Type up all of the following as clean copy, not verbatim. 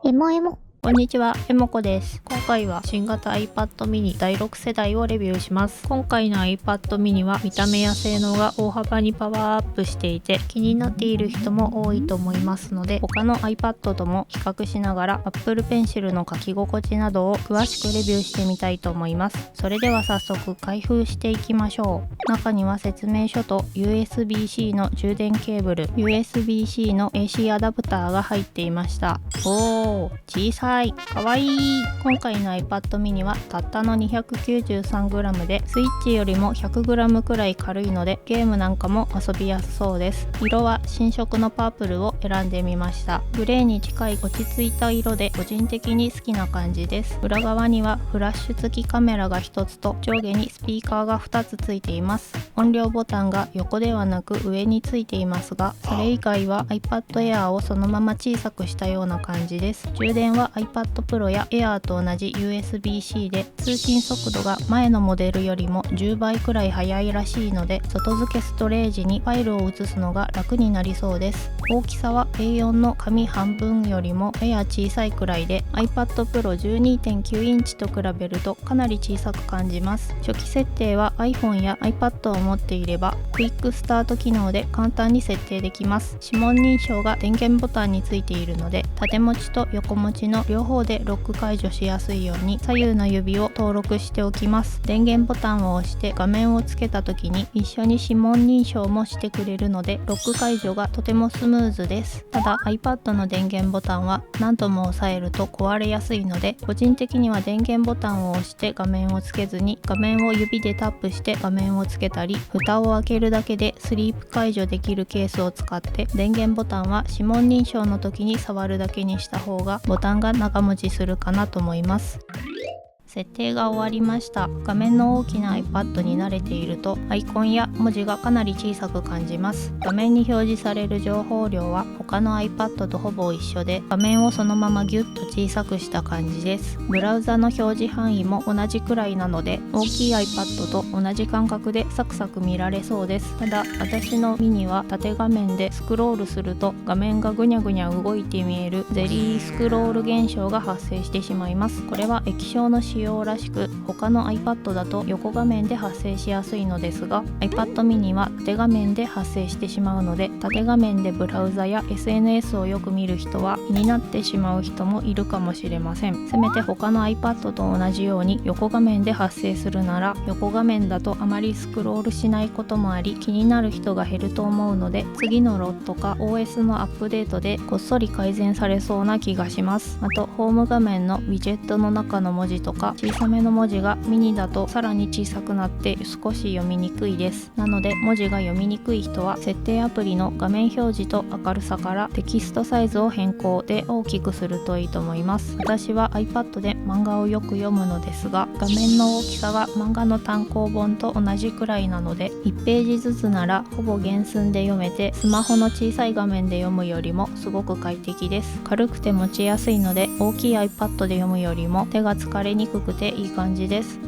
エモエモ。こんにちは、えもこです。今回は新型 iPad mini 第6世代をレビューします。今回の iPad mini は見た目や性能が大幅にパワーアップしていて気になっている人も多いと思いますので、他の iPad とも比較しながら Apple Pencil の書き心地などを詳しくレビューしてみたいと思います。それでは早速開封していきましょう。中には説明書と USB-C の充電ケーブル、USB-C の AC アダプターが入っていました。おー、小さい、かわいい。今回の iPad mini はたったの 293g でスイッチよりも 100g くらい軽いのでゲームなんかも遊びやすそうです。色は新色のパープルを選んでみました。グレーに近い落ち着いた色で個人的に好きな感じです。裏側にはフラッシュ付きカメラが1つと上下にスピーカーが2つついています。音量ボタンが横ではなく上についていますが、それ以外は iPad Air をそのまま小さくしたような感じです。充電は iPad Pro や Air と同じ USB-C で通信速度が前のモデルよりも10倍くらい速いらしいので、外付けストレージにファイルを移すのが楽になりそうです。大きさは A4 の紙半分よりもやや小さいくらいで iPad Pro 12.9 インチと比べるとかなり小さく感じます。初期設定は iPhone や iPad を持っていればクイックスタート機能で簡単に設定できます。指紋認証が電源ボタンについているので縦持ちと横持ちの両方でロック解除しやすいように左右の指を登録しておきます。電源ボタンを押して画面をつけた時に一緒に指紋認証もしてくれるのでロック解除がとてもスムーズです。ただ iPad の電源ボタンは何度も押さえると壊れやすいので、個人的には電源ボタンを押して画面をつけずに画面を指でタップして画面をつけたり、蓋を開けるだけでスリープ解除できるケースを使って電源ボタンは指紋認証の時に触るだけにした方がボタンが長持ちするかなと思います。設定が終わりました。画面の大きな iPad に慣れているとアイコンや文字がかなり小さく感じます。画面に表示される情報量は他の iPad とほぼ一緒で画面をそのままギュッと小さくした感じです。ブラウザの表示範囲も同じくらいなので大きい iPad と同じ感覚でサクサク見られそうです。ただ私のミニは縦画面でスクロールすると画面がぐにゃぐにゃ動いて見えるゼリースクロール現象が発生してしまいます。これは液晶の仕様らしく他の iPad だと横画面で発生しやすいのですが iPad mini は縦画面で発生してしまうので、縦画面でブラウザや SNS をよく見る人は気になってしまう人もいるかもしれません。せめて他の iPad と同じように横画面で発生するなら、横画面だとあまりスクロールしないこともあり気になる人が減ると思うので、次のロットか OS のアップデートでこっそり改善されそうな気がします。あとホーム画面のウィジェットの中の文字とか小さめの文字がミニだとさらに小さくなって少し読みにくいです。なので文字が読みにくい人は設定アプリの画面表示と明るさからテキストサイズを変更で大きくするといいと思います。私は iPad で漫画をよく読むのですが、画面の大きさが漫画の単行本と同じくらいなので1ページずつならほぼ原寸で読めて、スマホの小さい画面で読むよりもすごく快適です。軽くて持ちやすいので大きい iPad で読むよりも手が疲れにくくていい感じです。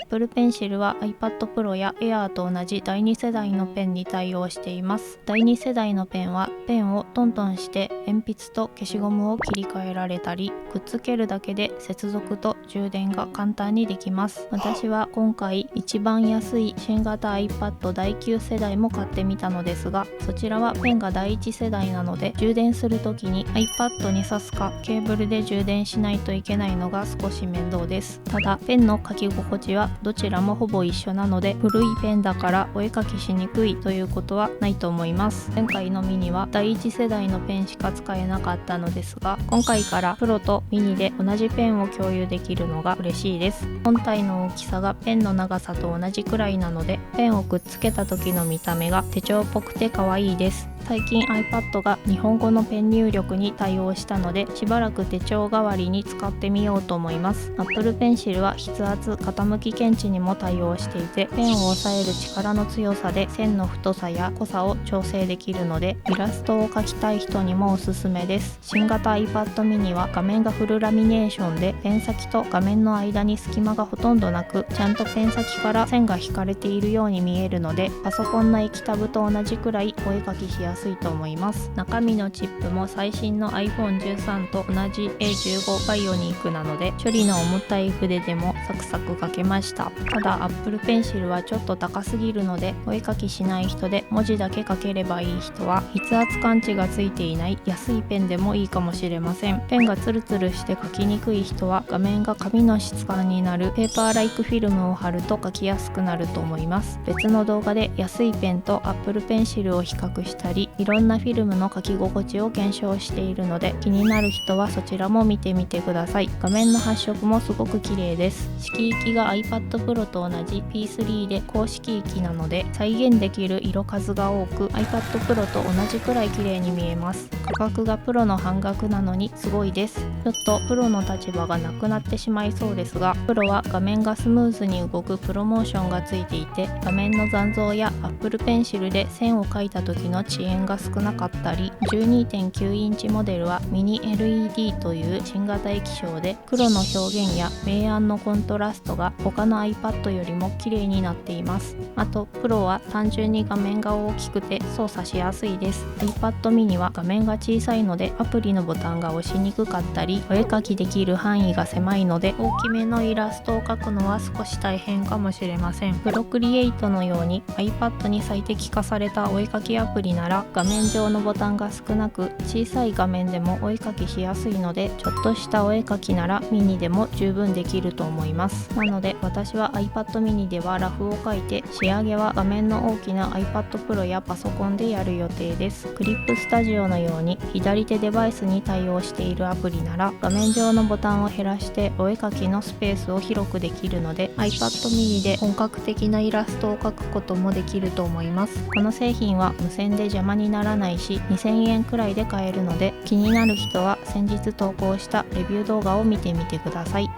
Apple Pencil は iPad Pro や Air と同じ第2世代のペンに対応しています。第2世代のペンはペンをトントンして鉛筆と消しゴムを切り替えられたり、くっつけるだけで接続と充電が簡単にできます。私は今回一番安い新型 iPad 第9世代も買ってみたのですが、そちらはペンが第1世代なので充電するときに iPad に挿すかケーブルで充電しないといけないのが少し面倒です。ただペンの書き心地はどちらもほぼ一緒なので、古いペンだからお絵かきしにくいということはないと思います。前回のミニは第1世代のペンしか使えなかったのですが、今回からプロとミニで同じペンを共有できるのが嬉しいです。本体の大きさがペンの長さと同じくらいなので、ペンをくっつけた時の見た目が手帳っぽくて可愛いです。最近 iPad が日本語のペン入力に対応したので、しばらく手帳代わりに使ってみようと思います。Apple Pencil は筆圧傾き検知にも対応していて、ペンを押さえる力の強さで線の太さや濃さを調整できるので、イラストを描きたい人にもおすすめです。新型 iPad mini は画面がフルラミネーションで、ペン先と画面の間に隙間がほとんどなく、ちゃんとペン先から線が引かれているように見えるので、パソコンの液タブと同じくらいお絵描きしややすいと思います。中身のチップも最新の iPhone13 と同じ A15 バイオニックなので処理の重たい筆でもサクサク書けました。ただ Apple Pencil はちょっと高すぎるので、お絵かきしない人で文字だけ書ければいい人は筆圧感知がついていない安いペンでもいいかもしれません。ペンがツルツルして書きにくい人は画面が紙の質感になるペーパーライクフィルムを貼ると書きやすくなると思います。別の動画で安いペンと Apple Pencil を比較したり、いろんなフィルムの書き心地を検証しているので、気になる人はそちらも見てみてください。画面の発色もすごく綺麗です。色域が iPad Pro と同じ P3 で高色域なので再現できる色数が多く iPad Pro と同じくらい綺麗に見えます。価格がプロの半額なのにすごいです。ちょっとプロの立場がなくなってしまいそうですが、プロは画面がスムーズに動くプロモーションがついていて、画面の残像や Apple Pencil で線を描いた時の遅延が少なかったり、 12.9 インチモデルはミニ LED という新型液晶で黒の表現や明暗のコントラストが他の iPad よりも綺麗になっています。あとプロは単純に画面が大きくて操作しやすいです。 iPad mini は画面が小さいのでアプリのボタンが押しにくかったり、お絵描きできる範囲が狭いので大きめのイラストを描くのは少し大変かもしれません。プロクリエイトのように iPad に最適化されたお絵描きアプリなら、画面上のボタンが少なく小さい画面でもお絵描きしやすいので、ちょっとしたお絵描きならミニでも十分できると思います。なので私は iPad mini ではラフを描いて、仕上げは画面の大きな iPad Pro やパソコンでやる予定です。クリップスタジオのように左手デバイスに対応しているアプリなら、画面上のボタンを減らしてお絵描きのスペースを広くできるので iPad mini で本格的なイラストを描くこともできると思います。この製品は無線で邪魔にならないし2000円くらいで買えるので、気になる人は先日投稿したレビュー動画を見てみてください。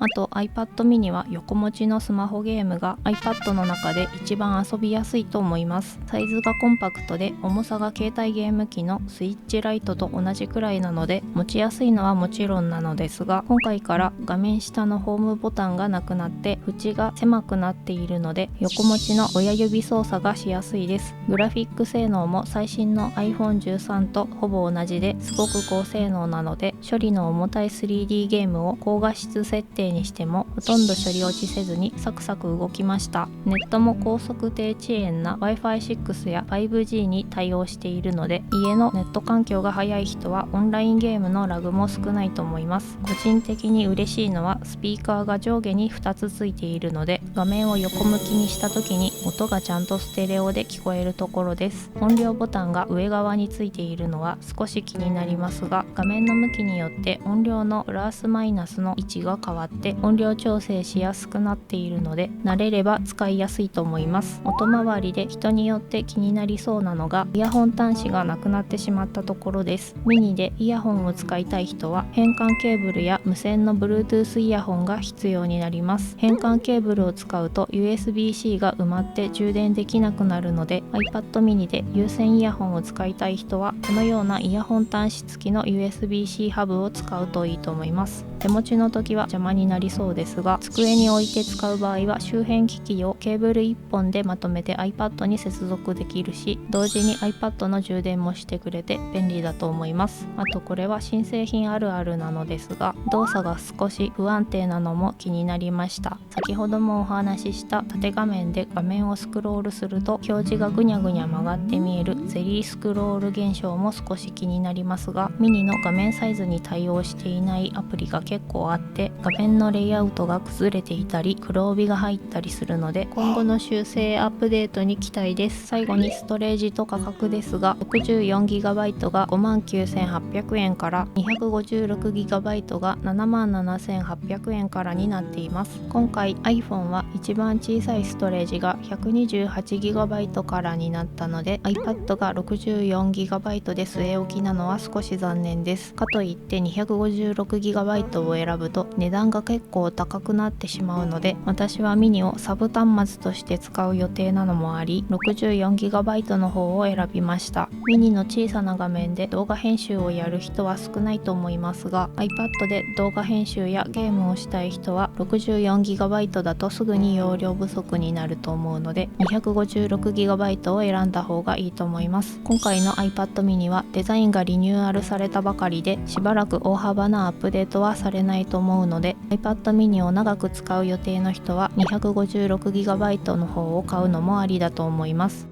あと iPad mini は横持ちのスマホゲームが iPad の中で一番遊びやすいと思います。サイズがコンパクトで重さが携帯ゲーム機のスイッチライトと同じくらいなので、持ちやすいのはもちろんなのですが、今回から画面下のホームボタンがなくなって縁が狭くなっているので、横持ちの親指操作がしやすいです。グラフィック性能も最新の iPhone13 とほぼ同じですごく高性能なので、処理の重たい 3D ゲームを高画質設定にしてもほとんど処理落ちせずにサクサク動きました。ネットも高速低遅延な Wi-Fi6 や 5G に対応しているので、家のネット環境が速い人はオンラインゲームのラグも少ないと思います。個人的に嬉しいのはスピーカーが上下に2つついているので、画面を横向きにした時に音がちゃんとステレオで聞こえるところです。音量ボタンが上側についているのは少し気になりますが、画面の向きによって音量のプラスマイナスの位置が変わって音量調整しやすくなっているので、慣れれば使いやすいと思います。音回りで人によって気になりそうなのがイヤホン端子がなくなってしまったところです。ミニでイヤホンを使いたい人は変換ケーブルや無線の Bluetooth イヤホンが必要になります。変換ケーブルを使うと USB-C が埋まって充電できなくなるので、 iPad mini で有線イヤホンを使いたい人はこのようなイヤホン端子付きの USB-C ハブを使うといいと思います。手持ちの時は邪魔になりそうですが、机に置いて使う場合は周辺機器をケーブル1本でまとめて iPad に接続できるし、同時に iPad の充電もしてくれて便利だと思います。あとこれは新製品あるあるなのですが、動作が少し不安定なのも気になりました。先ほどもお話しした縦画面で画面をスクロールすると表示がぐにゃぐにゃ曲がって見えるゼリースクロール現象も少し気になりますが、ミニの画面サイズに対応していないアプリが結構あって、画面のレイアウトが崩れていたり黒帯が入ったりするので、今後の修正アップデートに期待です。最後にストレージと価格ですが、 64GB が 59,800 円から 256GB が 77,800 円からになっています。今回 iPhone は一番小さいストレージが 128GB からになったので、 iPad が 64GB で据え置きなのは少し残念です。かといって 256GB を選ぶと値段が結構高くなってしまうので、私はミニをサブ端末として使う予定なのもあり 64GB の方を選びました。ミニの小さな画面で動画編集をやる人は少ないと思いますが、 iPad で動画編集やゲームをしたい人は 64GB だとすぐに容量不足になると思うので 256GB を選んだ方がいいと思います。今回の iPad mini はデザインがリニューアルされたばかりで、しばらく大幅なアップデートはされないと思うので、 iPad mini を長く使う予定の人は 256GB の方を買うのもありだと思います。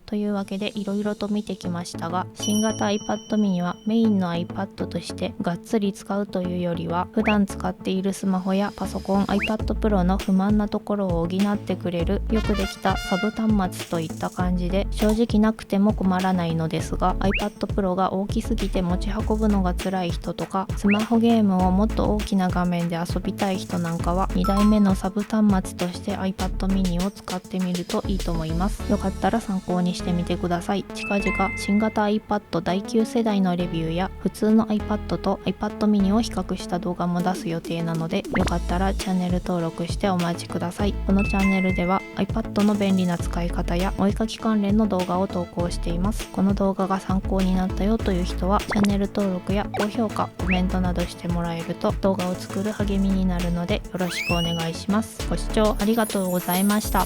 というわけでいろいろと見てきましたが、新型 iPad mini はメインの iPad としてがっつり使うというよりは、普段使っているスマホやパソコン iPad Pro の不満なところを補ってくれるよくできたサブ端末といった感じで、正直なくても困らないのですが、 iPad Pro が大きすぎて持ち運ぶのが辛い人とか、スマホゲームをもっと大きな画面で遊びたい人なんかは2台目のサブ端末として iPad mini を使ってみるといいと思います。よかったら参考にしてみてください。近々新型 iPad 第9世代のレビューや普通の iPad と iPad mini を比較した動画も出す予定なので、よかったらチャンネル登録してお待ちください。このチャンネルでは iPad の便利な使い方やお絵かき関連の動画を投稿しています。この動画が参考になったよという人はチャンネル登録や高評価、コメントなどしてもらえると動画を作る励みになるので、よろしくお願いします。ご視聴ありがとうございました。